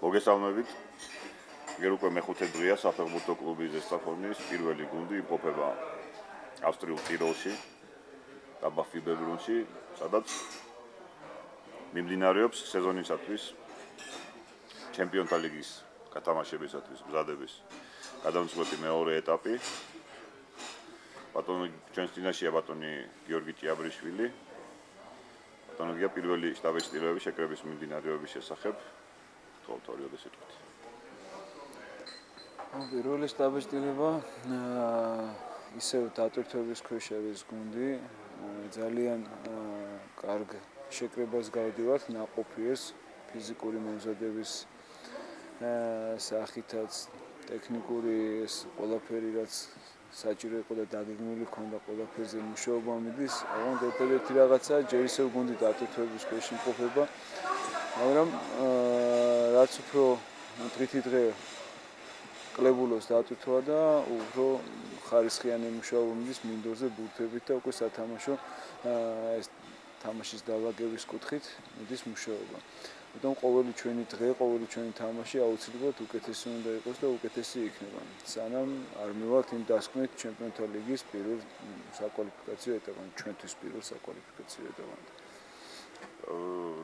მოგესალმებით. გერ უკვე მეხუთე დღეა საფეხბურთო კლუბი ზესტაფონის პირველი გუნდი იმყოფება ავსტრიულ ტიროლში, დაბა ფიბერბრუნში, სადაც მიმდინარეობს სეზონისათვის ჩემპიონთა ლიგის გათამაშებისათვის მზადების გადამწყვეტი მეორე ეტაპი. ბატონი ჩვენს წინაშეა ბატონი გიორგი ჭიაბრიშვილი. ბატონია პირველი შტაბ-ეჭვმიტყვი შეკრების მიმდინარეობის შესახებ თორიოდე სიტყვით. პირველი შტაბ-ეჭვმიტყვა ისევ დატვირთვების ქვეშ არის გუნდი. ძალიან კარგ შეკრებას გავდივართ ნაყოფიერს ფიზიკური მომზადების სახითაც ტექნიკური ეს ყველაფერი რაც საჭირო იყო და დაგეგმილი ქონდა ყველაფერზე მუშაობა მიდის. აღარ ერთადერთი რაღაცა ჯერ ისევ გუნდი დატვირთვების ქვეშ იმყოფება, მაგრამ რაც უფრო დღითი დღე კლებულობს დატვირთვა და უფრო ხარისხიანი მუშაობა მიდის მინდორზე ბურთებით და უკვე სათამაშო ეს თამაშის დაავაგების კუთხით მიდის მუშაობა. Potom ყოველი ჩვენი დღე, ყოველი ჩვენი თამაში აუცილებლად უკეთესი უნდა იყოს და უკეთესი იქნება. სანამ არ მივალთ იმ დასკვნით ჩემპიონთა ლიგის პირველ საკვალიფიკაციო ეტაპამდე, ჩვენთვის პირველ საკვალიფიკაციო ეტაპამდე.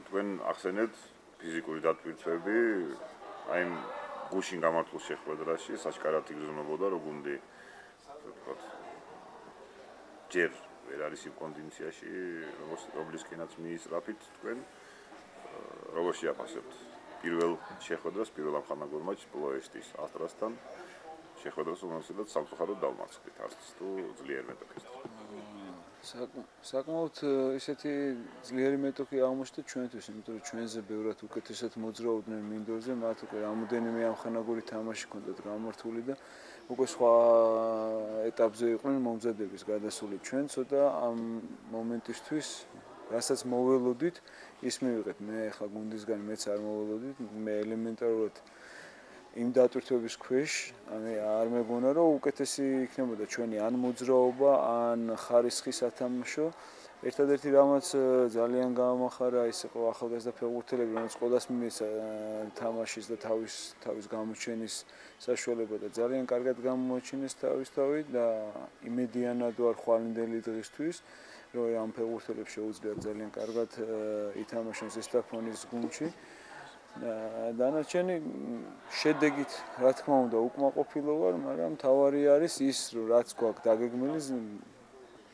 თქვენ ახსენეთ ფიზიკური დატვირთვები, აი გუშინ გამართულ შეხვედრაში საჩქარად იგრძნობოდა, რომ გუნდი ვთქვათ ჯერ ვერ არის იმ კონდიციაში, რომლისკენაც მიისწრაფით თქვენ როგორ შეაფასებთ პირველ შეხვედრას, პირველ ამხანაგურ მატჩს პლოესტის ასტრასთან შეხვედრას, რომელსაც სამწუხაროდ დავმარცხდით არც თუ ძლიერ მეტოქესთან. საკმაოდ ისეთი ძლიერი მეტოქი აღმოჩნდა ჩვენთვის, იმიტომ რომ ჩვენზე ბევრად უკეთესად მოძრაობდნენ მინდორზე, მათ უკვე რამოდენიმე ამხანაგური თამაში ჰქონდათ გამართული და უკვე სხვა ეტაპზე იყვნენ მომზადების გადასული. ჩვენ ცოტა ამ მომენტისთვის რასაც მოველოდით, ის მივიღეთ. მე ხა გუნდისგან მეც არ მოველოდით, მე ელემენტარულად იმ დატვირთვების ქვეშ, არ მეგონა რომ უკეთესი იქნებოდა ჩვენი ან მოძრაობა, ან ხარისხი სათამაშო. ერთადერთი რამაც ძალიან გამახარა ის იყო ახალგაზრდა ფეხბურთელები, რომელიც ყველას მიეცა თამაშის და თავის გამოჩენის საშუალება და ძალიან კარგად გამოაჩინეს თავი და იმედიანად ვარ ხვალინდელი დღისთვის. რომ ამ ფეხბურთელებს შეუძლიათ ძალიან კარგად ითამაშონ ზესტაფონის გუნდში. დანარჩენი შედეგით, რა თქმა უნდა, უკმაყოფილო ვარ, მაგრამ თავარი არის ის, რომ რაც გვაქვს დაგეგმილი,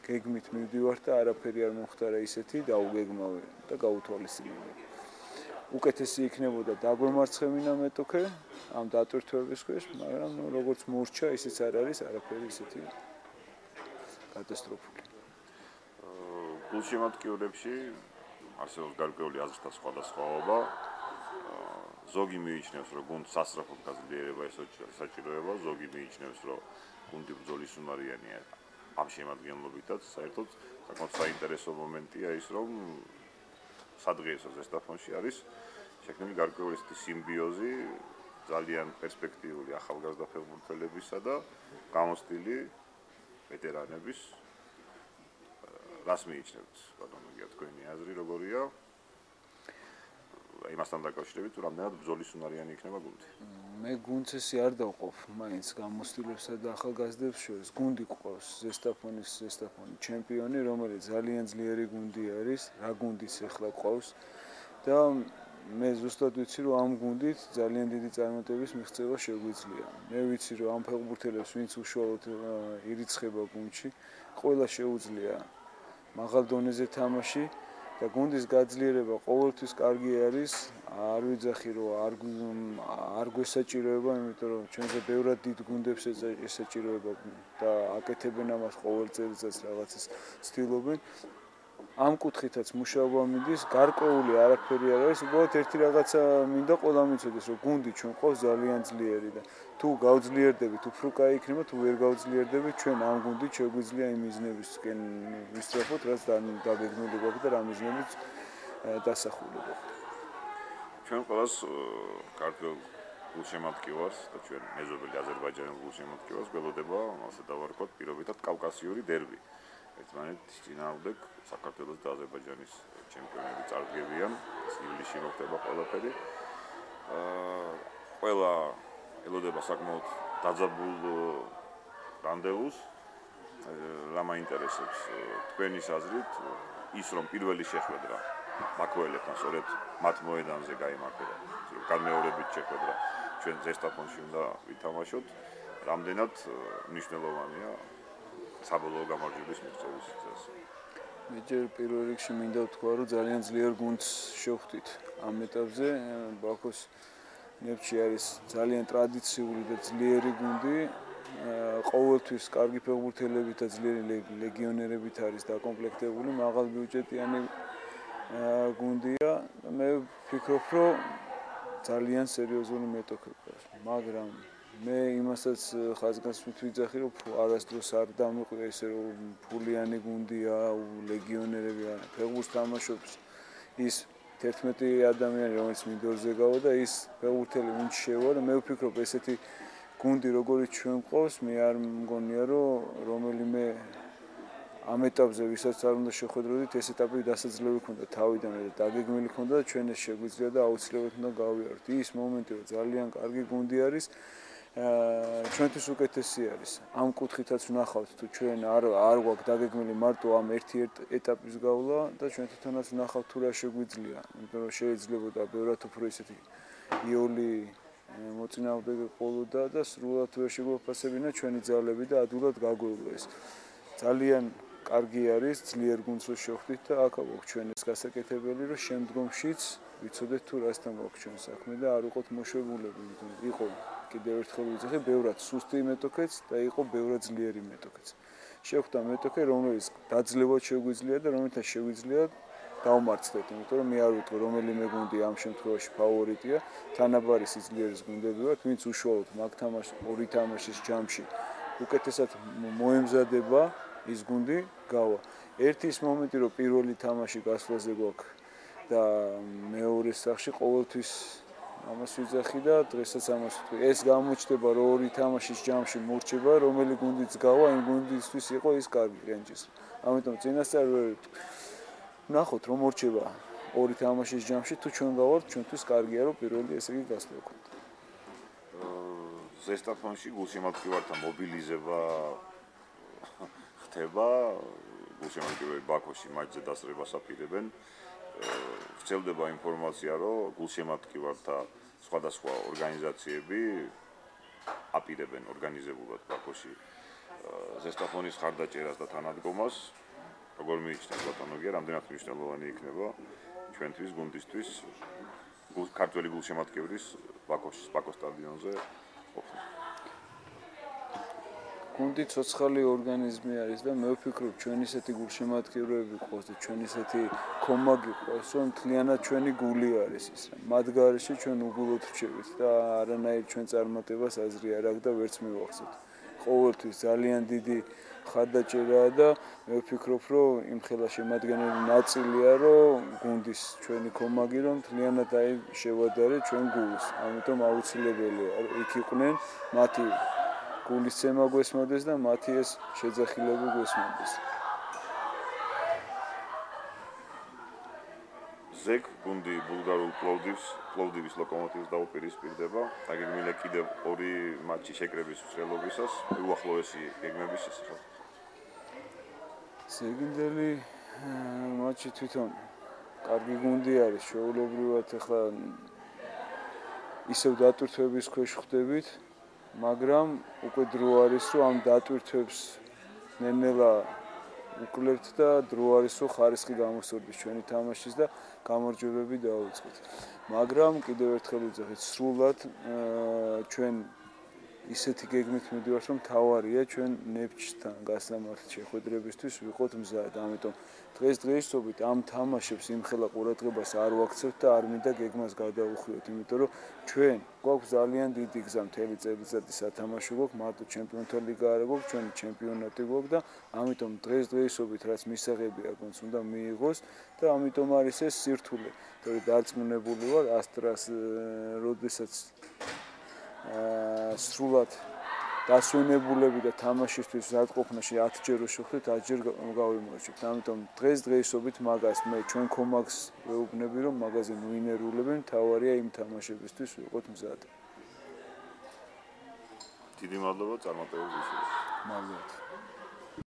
გეგმით მივდივართ და არაფერი არ მომხდარა ისეთი დაუგეგმავი და გაუთვალისწინებელ. უკეთესი იქნებოდა დაგვემარცხევინა მეტოქე ამ დატვირთვების ქვეშ, მაგრამ როგორც მორჩა, ისიც არ არის არაფერი ისეთი კატასტროფული. გულშემატკივრებში არსებობს გარკვეული აზრთა სხვადასხვაობა. ზოგი მიიჩნევს, რომ გუნდს სასწრაფოდ გაძლიერება ესაჭიროება, ზოგი მიიჩნევს, რომ გუნდი ბრძოლის უნარიანია ამ შემადგენლობითაც. საერთოდ საკმაოდ საინტერესო მომენტია ის, რომ სადღეისო ზესტაფონში არის შექმნილი გარკვეული სიმბიოზი ძალიან პერსპექტიული ახალგაზრდა ფეხბურთელებისა და გამოცდილი ვეტერანების. რას მიიჩნევთ, ბატონო, თქვენი აზრი როგორია? იმასთან დაკავშირებით, თუ რამდენად ბრძოლის უნარიანი იქნება გუნდი. მე გუნდს ესე არ დავყოფ, მაინც გამოცდილებსა და ახალგაზრდებს შორის. გუნდი ყავს ზესტაფონი ჩემპიონი, რომელიც ძალიან ძლიერი გუნდი არის, რა გუნდიც ახლა ყავს და მე ზუსტად ვიცი, რომ ამ გუნდით ძალიან დიდი წარმატების მიღწევა შეგვიძლია. მე ვიცი, რომ ამ ფეხბურთელებს, ვინც უშუალოდ ირიცხება გუნდში, ყველა შეუძლია მაღალ დონეზე თამაში და გუნდის გაძლიერება ყოველთვის კარგი არის. არ ვიძახი რომ არ გვესაჭიროება, იმიტომ რომ ჩვენზე ბევრად დიდ გუნდებს ესაჭიროება და აკეთებენ ამას ყოველ წელიწადს რაღაცას ცდილობენ. ამ კუთხითაც მუშაობა მიდის, გარკვეული არაფერი არ არის, უბრალოდ ერთი რაღაცა მინდა ყველა მიცოდეს, რომ გუნდი ჩვენ ყავს ძალიან ძლიერი და თუ გავძლიერდებით, უფრო კაი იქნება, თუ ვერ გავძლიერდებით, ჩვენ ამ გუნდით შეგვიძლია იმ მიზნებისკენ ვისწრაფოთ, რაც დაგეგმილი გვაქვს და რა მიზნებიც დასახულება. ჩვენ ყველას ქართველ გულშემატკივარს და ჩვენ მეზობელი აზერბაიჯანელ გულშემატკივარს გველოდება, ასე დავარქვათ, პირობითად კავკასიური დერბი. ერთმანეთის წინააღმდეგ საქართველოს და აზერბაიჯანის ჩემპიონები წარდგებიან, ივლისში მოხდება ყველაფერი. ელოდება საკმაოდ დაძაბულ რანდევუს. რა მაინტერესებს თქვენის აზრით ის რომ პირველი შეხვედრა მაკოელებთან სწორედ მათ მოედანზე გაიმართება, განმეორებით შეხვედრა ჩვენ ზესტაფონში უნდა ვითამაშოთ, რამდენად მნიშვნელოვანია საბოლოო გამარჯვების მიღწევის წესი. მე ჯერ პირველ რიგში მინდა ვთქვა, რომ ძალიან ძლიერ გუნდს შევხვდით ამ ეტაპზე. ბაქოს ნეფჩი არის ძალიან ტრადიციული და ძლიერი გუნდი. ყოველთვის კარგი ფეხბურთელებით და ძლიერი ლეგიონერებით არის დაკომპლექტებული, მაღალბიუჯეტიანი გუნდია. მე ვფიქრობ, რომ ძალიან სერიოზული მეტოქი გვყავს, მაგრამ მე იმასაც ხაზგასმით ვიძახი, რომ არასდროს არ დამიყვია ისე რომ ფულიანი გუნდია, ლეგიონერები არა. ფეხბურთს თამაშობს ის 11 ადამიანი, რომელიც მინდორზე გავა და ის ფეხბურთელი ვინც შევა და მე ვფიქრობ ესეთი გუნდი როგორიც ჩვენ ყავს, მე არ მგონია რომ რომელიმე ამ ეტაპზე ვისაც არ უნდა შეხვედროდით, ეს ეტაპი დასაძლევი ქონდა თავიდანვე და დაგეგმილი ქონდა და ჩვენ ეს შეგვიძლია და აუცილებლად უნდა გავიაროთ. ის მომენტი რომ ძალიან კარგი გუნდი არის, ჩვენთვის უკეთესი არის. ამ კუთხითაც ვნახავთ თუ ჩვენ არ გვაქვს დაგეგმილი მარტო ამ ერთი ეტაპის გავლა და ჩვენ თვითონაც ვნახავთ თუ რა შეგვიძლია, იმიტომ რომ შეიძლებოდა ბევრად უფრო ისეთი იოლი მოწინააღმდეგე ყოლოდა და სრულად ვერ შეგვაფასებინა ჩვენი ძალები და ადვილად გაგვევლო ეს. ძალიან კარგი არის, ძლიერ გუნდს შევხვდით და აქ აქვს ჩვენ ეს გასაკეთებელი, რომ შემდგომშიც ვიცოდეთ თუ რასთან გვაქვს ჩვენ საქმე და არ ვიყოთ მოშებულები, იმიტომ რომ იყო კიდევ ერთხელ ვიძახე, ბევრად სუსტი მეტოქეც და იყო ბევრად ძლიერი მეტოქეც. შევხვდა მეტოქე, რომელიც დაძლევად შეგვიძლია და რომელთაც შეგვიძლია დავმარცხდეთ, იმიტომ რომ მე არ ვიტყვი რომელიმე გუნდი ამ შემთხვევაში ფავორიტია, თანაბარი სიძლიერის გუნდები ვართ, ვინც უშუალოდ მაგ ორი თამაშის ჯამში უკეთესად მოემზადება ის გუნდი გავა. ერთი ის მომენტი რომ პირველი თამაში გასვლაზე გვაქვს და მეორე სახში ყოველთვის ამას ვიძახი და დღესაც ამას ვთქვი. ეს გამოჩნდება რომ ორი თამაშის ჯამში მორჩება, რომელი გუნდიც გავა, იმ გუნდისთვის იყო ის კარგი რენჯის. ამიტომ წინასწარ ვერ ნახოთ რომ მორჩება ორი თამაშის ჯამში, თუ ჩვენ გავართ, ჩვენთვის კარგია რომ პირველი ესე იგი გასვლა გვქონდა. ზესტაფონში გულშემატკივართა მობილიზება ხდება, გულშემატკივარი ბაქოში მაჩზე დასწრებას აპირებენ. ვრცელდება ინფორმაცია, რომ გულშემატკივართა სხვადასხვა ორგანიზაციები აპირებენ ორგანიზებულად ბაქოში ზესტაფონის ხარდაჭერას და თანადგომას. როგორ მიიჩნევთ ბატონო გია, რამდენად მნიშვნელოვანი იქნება ჩვენთვის გუნდისთვის ქართველი გულშემატკივრის ბაქოს სტადიონზე ყოფნა. გუნდი ცოცხალი ორგანიზმი არის და მე ვფიქრობ ჩვენ ისეთი გულშემატკივრები ყავს და ჩვენ ისეთი კომაგი ყავს, რომ მთლიანად ჩვენი გული არის ის. მათ გარეშე ჩვენ უგულოდ ვჩევით და არანაირ ჩვენ წარმატებას აზრი არ აქვს და ვერც მივახცევთ. ყოველთვის ძალიან დიდი ხარდაჭერაა და მე ვფიქრობ, რომ იმ ხელა შემადგენელი ნაწილია, რომ გუნდის ჩვენი კომაგი რომ მთლიანად შევადარეთ ჩვენ გულს. ამიტომ აუცილებელია იქ იყვნენ მათი გულისცემა გვესმოდეს და მათი ეს შეძახილები გვესმოდეს. ზეგ გუნდი ბულგარულ პლოვდივის ლოკომოტივს დაუპირისპირდება. დაგეგმილია კიდევ ორი მატჩი შეკრების მსვლელობისას, უახლოესი გეგმების შესახებ. ზეგინდელი მატჩი თვითონ კარგი გუნდი არის, შეუულებრივად ახლა ისევ დატვირთვების ქვეშ ხდებით, მაგრამ უკვე დრო არის, რომ ამ დატვირთვებს ნელ-ნელა უკლებთ და დრო არის, რომ ხარისხი გამოსწორდეს ჩვენი თამაშის და გამარჯვებები დავიწყოთ. მაგრამ კიდევ ერთხელ ვიძახით, სრულად ჩვენ ისეთი გეგმით მივდივართ, რომ თავარია ჩვენ ნეფჩთან გასამართ შეხვედრებისთვის ვიყოთ მზად. ამიტომ დღესდღეობით ამ თამაშებს იმხელა ყურადღებას არ ვაქცევთ და არ მინდა გეგმას გადავუხვიოთ, იმიტომ რომ ჩვენ გვაქვს ძალიან დიდი გზა მთელი წელიწადი სათამაშო გვაქვს, მარტო ჩემპიონთა ლიგა არ გვაქვს, ჩვენი ჩემპიონატი გვაქვს და ამიტომ დღესდღეობით რაც მისაღებია გონს უნდა მიიღოს და ამიტომ არის ეს სირთულე. თორე დარწმუნებული ვარ ასტრას როდესაც სრულად დასვენებულები და თამაშისთვის მზადყოფნაში 10 ჯერ შევხვდით, 10 ჯერ გავიმარჯვებთ. ამიტომ დღესდღეობით მაგას მე ჩვენ კომაგს ვეუბნები, რომ მაგაზე ვინერულებენ, თავარია იმ თამაშებისთვის ვიყოთ მზად. დიდი მადლობა წარმატებებს. მადლობა.